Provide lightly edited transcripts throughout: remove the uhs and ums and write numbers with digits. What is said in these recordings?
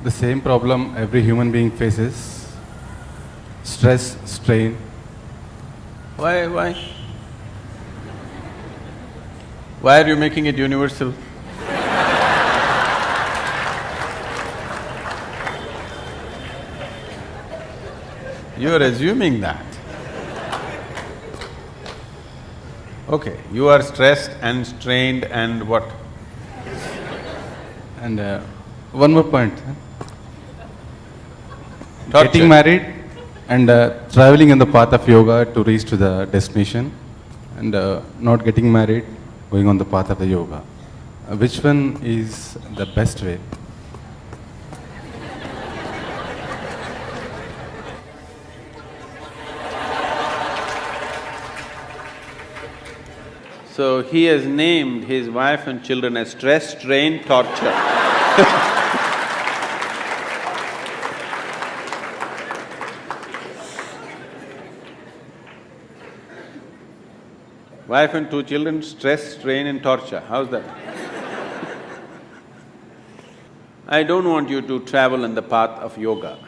The same problem every human being faces: stress, strain. Why? Why are you making it universal? You are assuming that. Okay, you are stressed and strained and what? And one more point. Torture. Getting married and traveling in the path of yoga to reach to the destination, and not getting married, going on the path of the yoga. Which one is the best way? So he has named his wife and children as stress, strain, torture. Wife and two children, stress, strain and torture. How's that? I don't want you to travel on the path of yoga.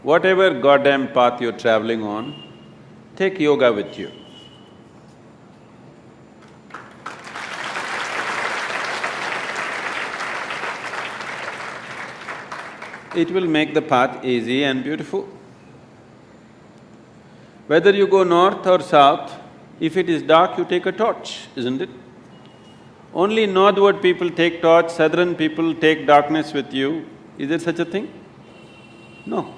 Whatever goddamn path you're traveling on, take yoga with you. It will make the path easy and beautiful. Whether you go north or south, if it is dark, you take a torch, isn't it? Only northward people take torch, southern people take darkness with you. Is there such a thing? No.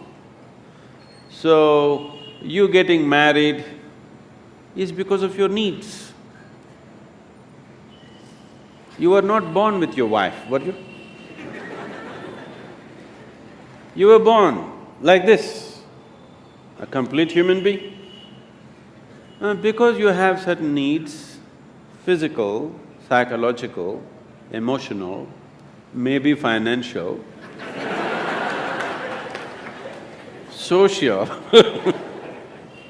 So, you getting married is because of your needs. You were not born with your wife, were you? You were born like this, a complete human being. Because you have certain needs, physical, psychological, emotional, maybe financial, social,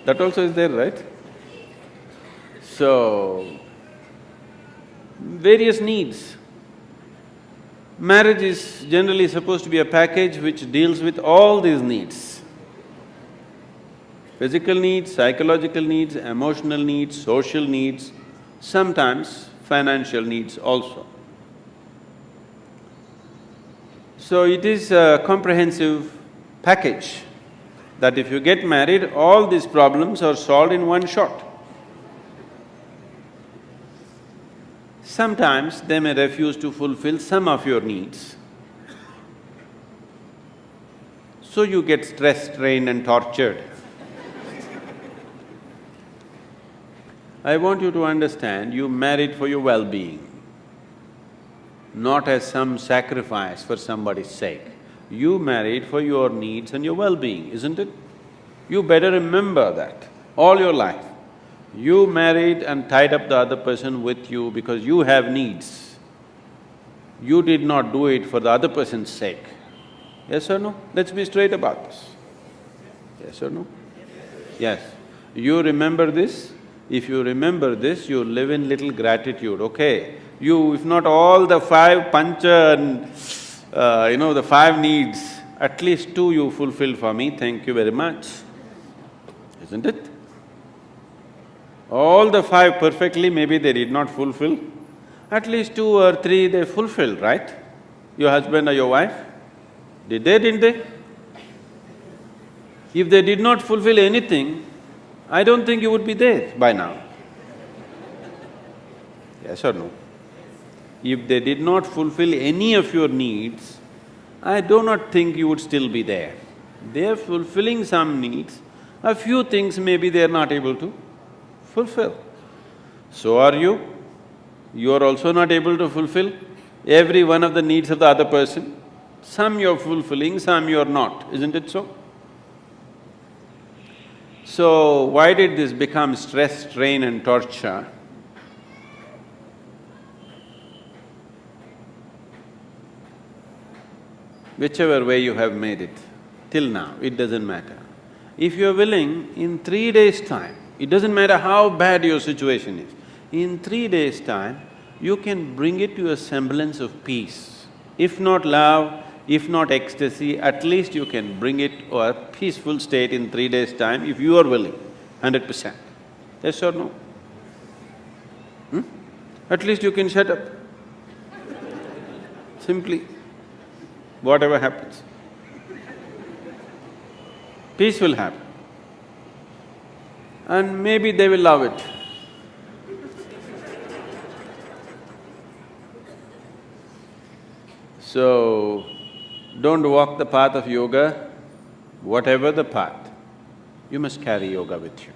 that also is there, right? So, various needs. Marriage is generally supposed to be a package which deals with all these needs. Physical needs, psychological needs, emotional needs, social needs, sometimes financial needs also. So it is a comprehensive package that if you get married, all these problems are solved in one shot. Sometimes they may refuse to fulfill some of your needs. So you get stressed, strained and tortured. I want you to understand, you married for your well-being, not as some sacrifice for somebody's sake. You married for your needs and your well-being, isn't it? You better remember that all your life. You married and tied up the other person with you because you have needs. You did not do it for the other person's sake. Yes or no? Let's be straight about this. Yes or no? Yes. You remember this? If you remember this, you live in little gratitude, okay? You… if not all the five pancha and the five needs, at least two you fulfill for me, thank you very much, isn't it? All the five perfectly, maybe they did not fulfill, at least two or three they fulfilled, right? Your husband or your wife? Did they, didn't they? If they did not fulfill anything, I don't think you would be there by now. Yes or no? If they did not fulfill any of your needs, I do not think you would still be there. They are fulfilling some needs, a few things maybe they are not able to fulfill. So are you. You are also not able to fulfill every one of the needs of the other person. Some you're fulfilling, some you're not, isn't it so? So, why did this become stress, strain and torture? Whichever way you have made it, till now, it doesn't matter. If you're willing, in 3 days' time, it doesn't matter how bad your situation is, in 3 days' time, you can bring it to a semblance of peace. If not love, if not ecstasy, at least you can bring it to a peaceful state in 3 days' time if you are willing, 100%. Yes or no? At least you can shut up. Simply, whatever happens. Peace will happen. And maybe they will love it. So, don't walk the path of yoga, whatever the path, you must carry yoga with you.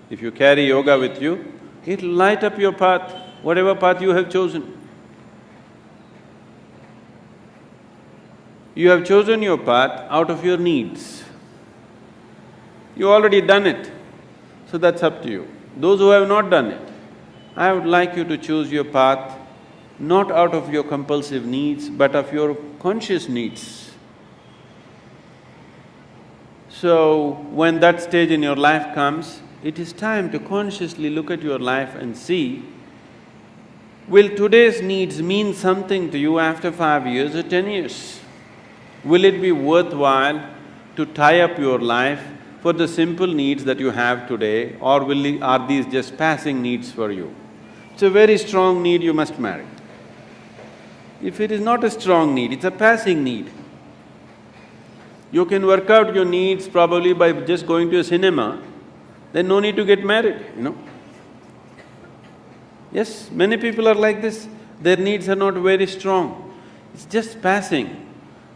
If you carry yoga with you, it'll light up your path, whatever path you have chosen. You have chosen your path out of your needs. You already done it, so that's up to you. Those who have not done it, I would like you to choose your path not out of your compulsive needs, but of your conscious needs. So, when that stage in your life comes, it is time to consciously look at your life and see, will today's needs mean something to you after 5 years or 10 years? Will it be worthwhile to tie up your life for the simple needs that you have today, or are these just passing needs for you? It's a very strong need, you must marry. If it is not a strong need, it's a passing need. You can work out your needs probably by just going to a cinema, then no need to get married, you know. Yes, many people are like this, their needs are not very strong, it's just passing.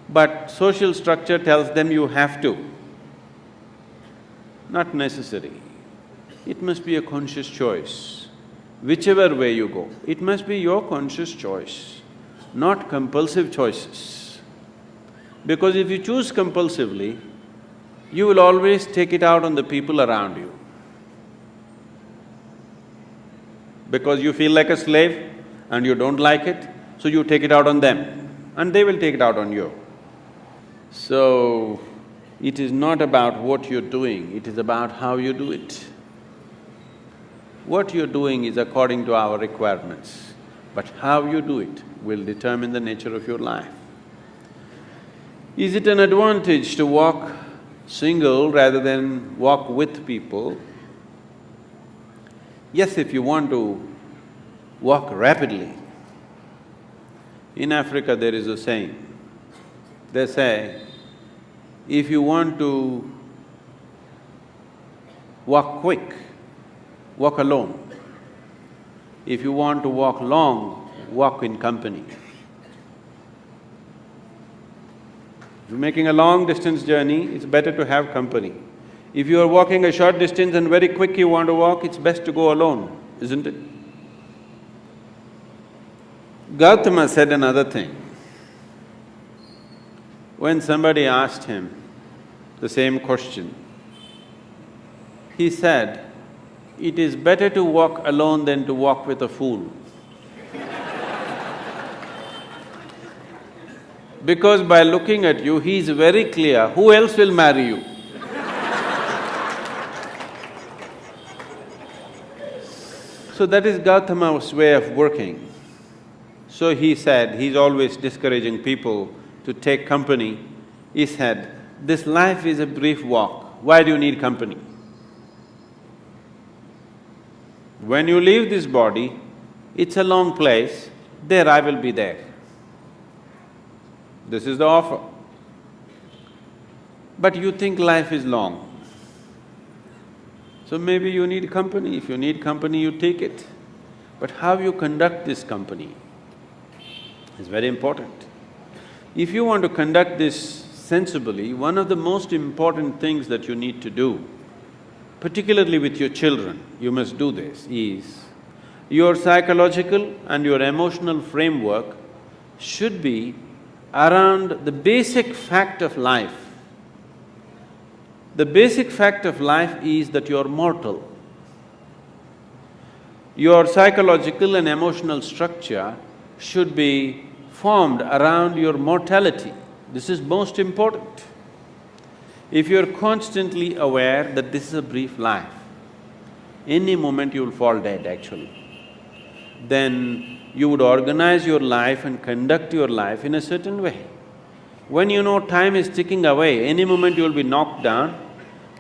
But social structure tells them you have to. Not necessary. It must be a conscious choice. Whichever way you go, it must be your conscious choice, not compulsive choices. Because if you choose compulsively, you will always take it out on the people around you. Because you feel like a slave and you don't like it, so you take it out on them and they will take it out on you. So, it is not about what you're doing, it is about how you do it. What you're doing is according to our requirements, but how you do it will determine the nature of your life. Is it an advantage to walk single rather than walk with people? Yes, if you want to walk rapidly. In Africa there is a saying, they say, if you want to walk quick, walk alone. If you want to walk long, walk in company. If you're making a long distance journey, it's better to have company. If you are walking a short distance and very quick you want to walk, it's best to go alone, isn't it? Gautama said another thing. When somebody asked him the same question, he said, "It is better to walk alone than to walk with a fool." Because by looking at you, he is very clear, who else will marry you? So that is Gautama's way of working. So he said, he's always discouraging people to take company. He said, this life is a brief walk, why do you need company? When you leave this body, it's a long place, there I will be there. This is the offer. But you think life is long. So maybe you need company. If you need company, you take it. But how you conduct this company is very important. If you want to conduct this sensibly, one of the most important things that you need to do, particularly with your children, you must do this, is your psychological and your emotional framework should be around the basic fact of life. The basic fact of life is that you're mortal. Your psychological and emotional structure should be formed around your mortality. This is most important. If you're constantly aware that this is a brief life, any moment you'll fall dead actually, then you would organize your life and conduct your life in a certain way. When you know time is ticking away, any moment you will be knocked down,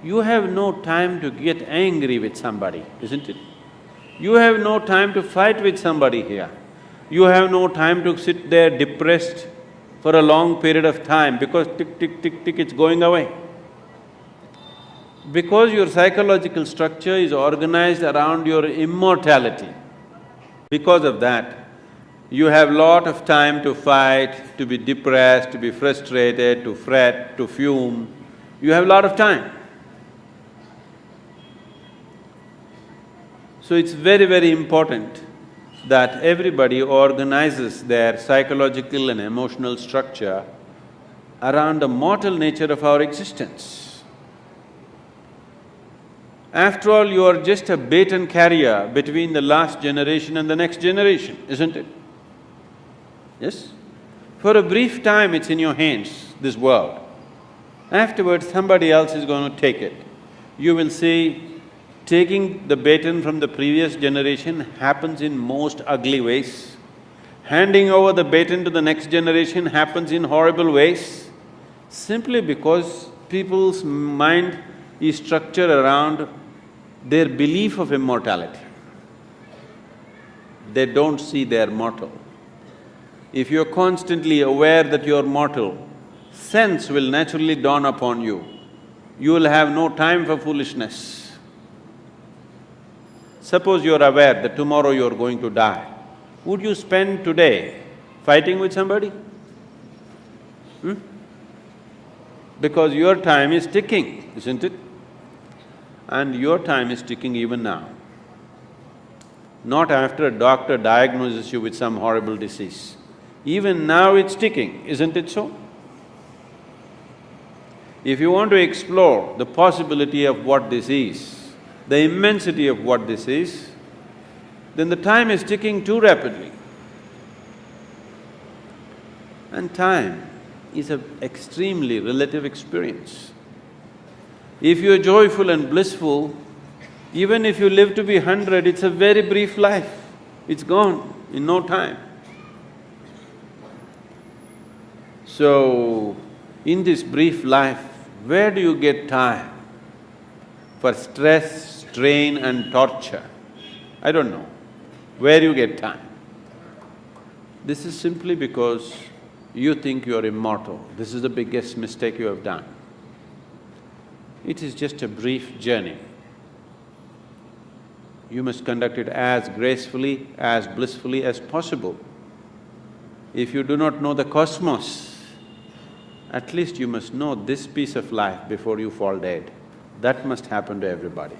you have no time to get angry with somebody, isn't it? You have no time to fight with somebody here. You have no time to sit there depressed for a long period of time because tick, tick, tick, tick, it's going away. Because your psychological structure is organized around your immortality, because of that, you have lot of time to fight, to be depressed, to be frustrated, to fret, to fume. You have lot of time. So it's very, very important that everybody organizes their psychological and emotional structure around the mortal nature of our existence. After all, you are just a baton carrier between the last generation and the next generation, isn't it? Yes? For a brief time it's in your hands, this world. Afterwards, somebody else is going to take it. You will see taking the baton from the previous generation happens in most ugly ways. Handing over the baton to the next generation happens in horrible ways, simply because people's mind is structured around their belief of immortality. They don't see they're mortal. If you're constantly aware that you're mortal, sense will naturally dawn upon you. You will have no time for foolishness. Suppose you're aware that tomorrow you're going to die, would you spend today fighting with somebody? Because your time is ticking, isn't it? And your time is ticking even now. Not after a doctor diagnoses you with some horrible disease. Even now it's ticking, isn't it so? If you want to explore the possibility of what this is, the immensity of what this is, then the time is ticking too rapidly. And time is an extremely relative experience. If you're joyful and blissful, even if you live to be 100, it's a very brief life. It's gone in no time. So, in this brief life, where do you get time for stress, strain and torture? I don't know. Where do you get time? This is simply because you think you're immortal. This is the biggest mistake you have done. It is just a brief journey. You must conduct it as gracefully, as blissfully as possible. If you do not know the cosmos, at least you must know this piece of life before you fall dead. That must happen to everybody.